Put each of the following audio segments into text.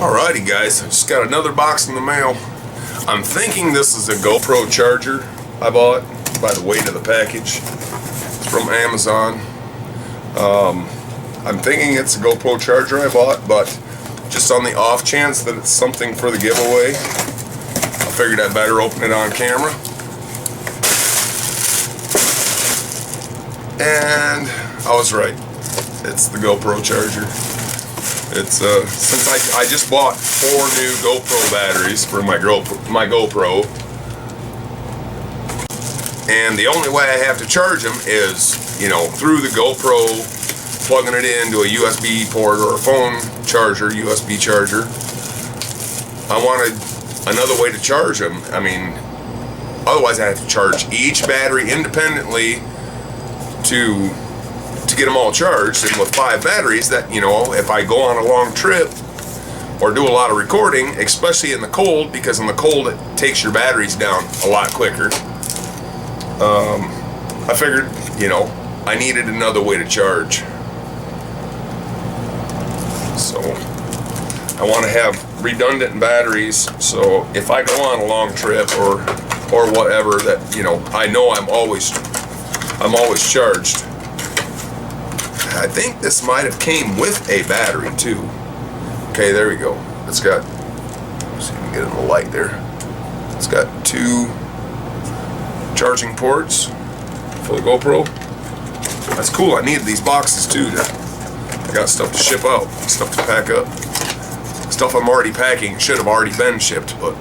Alrighty guys, I just got another box in the mail. I'm thinking this is a GoPro charger I bought by the weight of the package. It's from Amazon. I'm thinking it's a GoPro charger I bought, but just on the off chance that it's something for the giveaway, I figured I'd better open it on camera. And I was right. It's the GoPro charger. It's since I just bought 4 new GoPro batteries for my GoPro, and the only way I have to charge them is, you know, through the GoPro, plugging it into a USB port or a phone charger, USB charger. I wanted another way to charge them. I mean, otherwise I have to charge each battery independently to get them all charged. And with 5 batteries, that, you know, if I go on a long trip or do a lot of recording, especially in the cold, because in the cold it takes your batteries down a lot quicker, I figured, you know, I needed another way to charge. So I want to have redundant batteries, so if I go on a long trip or whatever, that, you know, I know I'm always charged. I think this might have came with a battery too. Okay, there we go. It's got, let's see if we can get in the light there. It's got 2 charging ports for the GoPro. That's cool. I needed these boxes too. I got stuff to ship out, stuff to pack up. Stuff I'm already packing should have already been shipped, but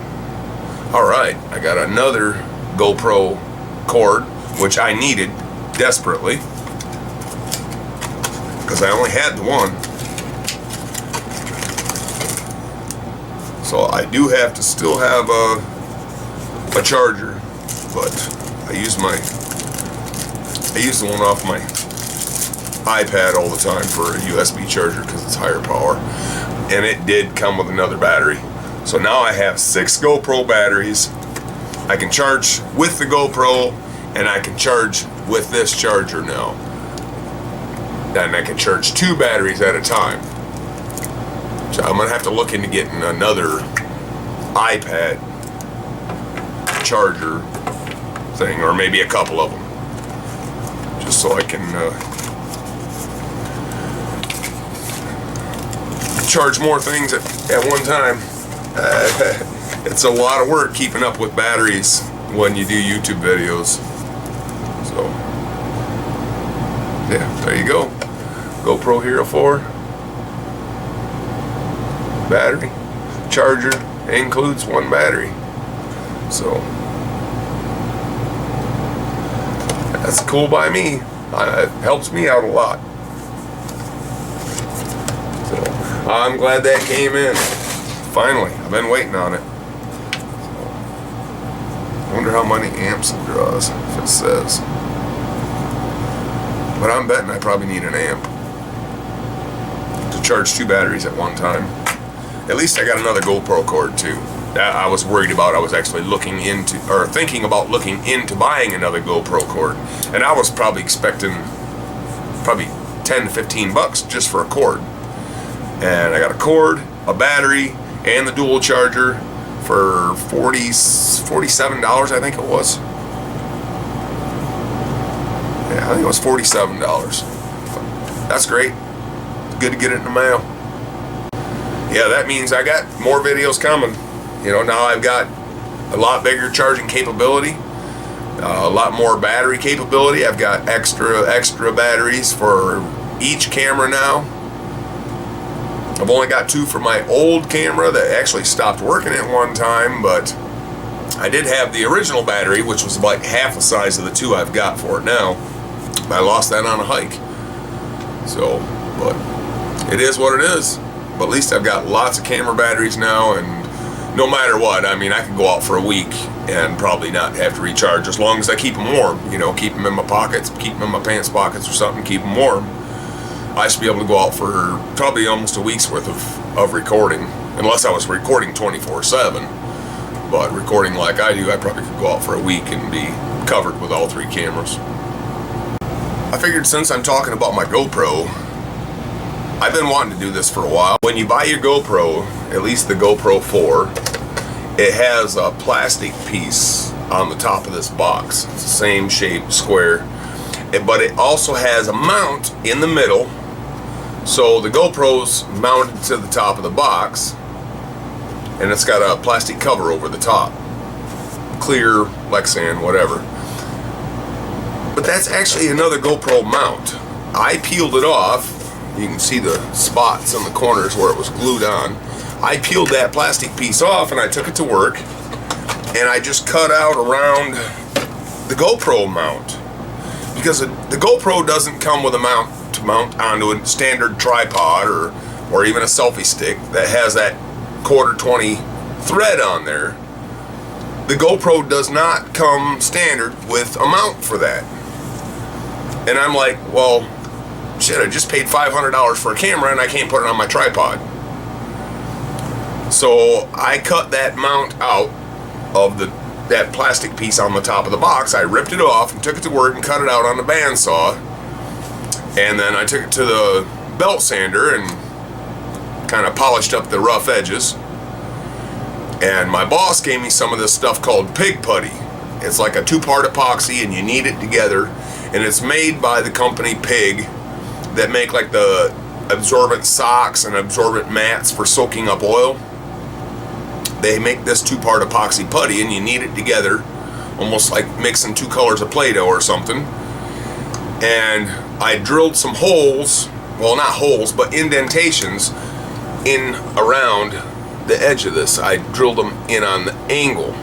alright. I got another GoPro cord, which I needed desperately, because I only had the one. So I do have to still have a charger, but I use the one off my iPad all the time for a USB charger because it's higher power, and it did come with another battery. So now I have 6 GoPro batteries. I can charge with the GoPro, and I can charge with this charger now. And I can charge 2 batteries at a time. So I'm gonna have to look into getting another iPad charger thing, or maybe a couple of them, just so I can charge more things at one time. It's a lot of work keeping up with batteries when you do YouTube videos. So yeah, there you go. GoPro Hero 4 battery charger includes 1 battery. So that's cool by me. It helps me out a lot. So I'm glad that came in. Finally, I've been waiting on it. I wonder how many amps it draws, if it says. But I'm betting I probably need an amp to charge 2 batteries at one time. At least I got another GoPro cord too. That I was worried about. I was actually thinking about looking into buying another GoPro cord. And I was probably expecting 10 to 15 bucks just for a cord. And I got a cord, a battery, and the dual charger for $47, I think it was. Yeah, I think it was $47. That's great. Good to get it in the mail. Yeah, that means I got more videos coming. You know, now I've got a lot bigger charging capability, a lot more battery capability. I've got extra batteries for each camera now. I've only got 2 for my old camera that actually stopped working at one time, but I did have the original battery, which was like half the size of the 2 I've got for it now. I lost that on a hike. So, but it is what it is. But at least I've got lots of camera batteries now, and no matter what, I mean, I can go out for a week and probably not have to recharge, as long as I keep them warm. You know, keep them in my pockets, keep them in my pants pockets or something, keep them warm. I should be able to go out for probably almost a week's worth of recording, unless I was recording 24/7. But recording like I do, I probably could go out for a week and be covered with all 3 cameras. I figured since I'm talking about my GoPro, I've been wanting to do this for a while. When you buy your GoPro, at least the GoPro 4, it has a plastic piece on the top of this box. It's the same shape, square, but it also has a mount in the middle. So the GoPro's mounted to the top of the box, and it's got a plastic cover over the top. Clear, Lexan, whatever. But that's actually another GoPro mount. I peeled it off. You can see the spots on the corners where it was glued on. I peeled that plastic piece off and I took it to work, and I just cut out around the GoPro mount, because the GoPro doesn't come with a mount to mount onto a standard tripod or even a selfie stick that has that 1/4 thread on there. The GoPro does not come standard with a mount for that. And I'm like, well, shit, I just paid $500 for a camera and I can't put it on my tripod. So I cut that mount out of that plastic piece on the top of the box. I ripped it off and took it to work and cut it out on the bandsaw. And then I took it to the belt sander and kind of polished up the rough edges. And my boss gave me some of this stuff called pig putty. It's like a 2-part epoxy, and you knead it together. And it's made by the company Pig, that make like the absorbent socks and absorbent mats for soaking up oil. They make this 2-part epoxy putty, and you knead it together, almost like mixing 2 colors of Play-Doh or something. And I drilled some holes, well, not holes, but indentations in around the edge of this. I drilled them in on the angle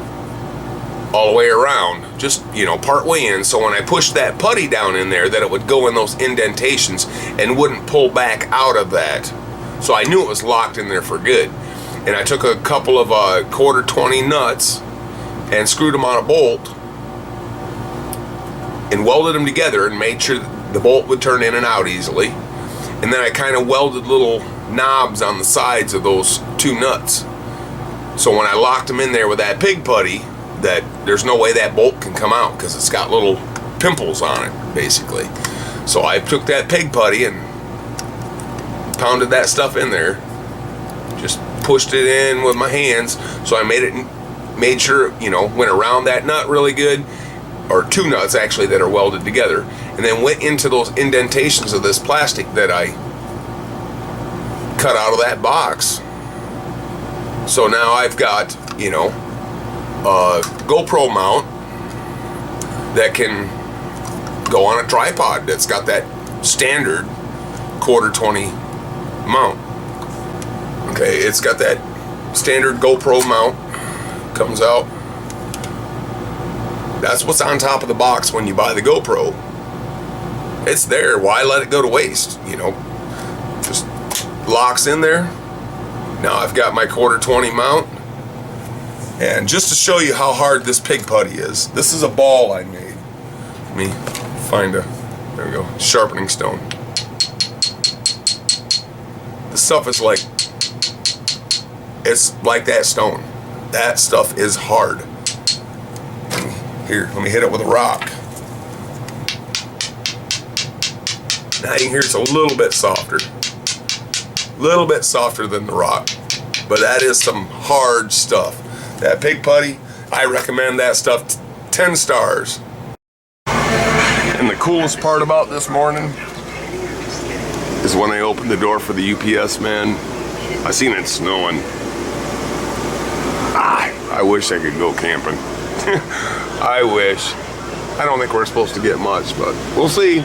all the way around, just, part way in, so when I pushed that putty down in there, that it would go in those indentations and wouldn't pull back out of that. So I knew it was locked in there for good. And I took a couple of 1/4 nuts and screwed them on a bolt and welded them together and made sure the bolt would turn in and out easily. And then I kind of welded little knobs on the sides of those 2 nuts. So when I locked them in there with that pig putty, that there's no way that bolt can come out, because it's got little pimples on it, basically. So I took that pig putty and pounded that stuff in there. Just pushed it in with my hands. So I made sure, went around that nut really good, or 2 nuts actually that are welded together, and then went into those indentations of this plastic that I cut out of that box. So now I've got, a GoPro mount that can go on a tripod that's got that standard 1/4 mount. Okay, it's got that standard GoPro mount, comes out. That's what's on top of the box when you buy the GoPro. It's there. Why let it go to waste? Just locks in there. Now I've got my 1/4 mount. And just to show you how hard this pig putty is, this is a ball I made. Let me find there we go, sharpening stone. This stuff is it's like that stone. That stuff is hard. Here, let me hit it with a rock. Now you can hear it's a little bit softer. A little bit softer than the rock. But that is some hard stuff. That pig putty, I recommend that stuff 10 stars. And the coolest part about this morning is when I opened the door for the UPS man, I seen it snowing. I wish I could go camping. I wish. I don't think we're supposed to get much, but we'll see.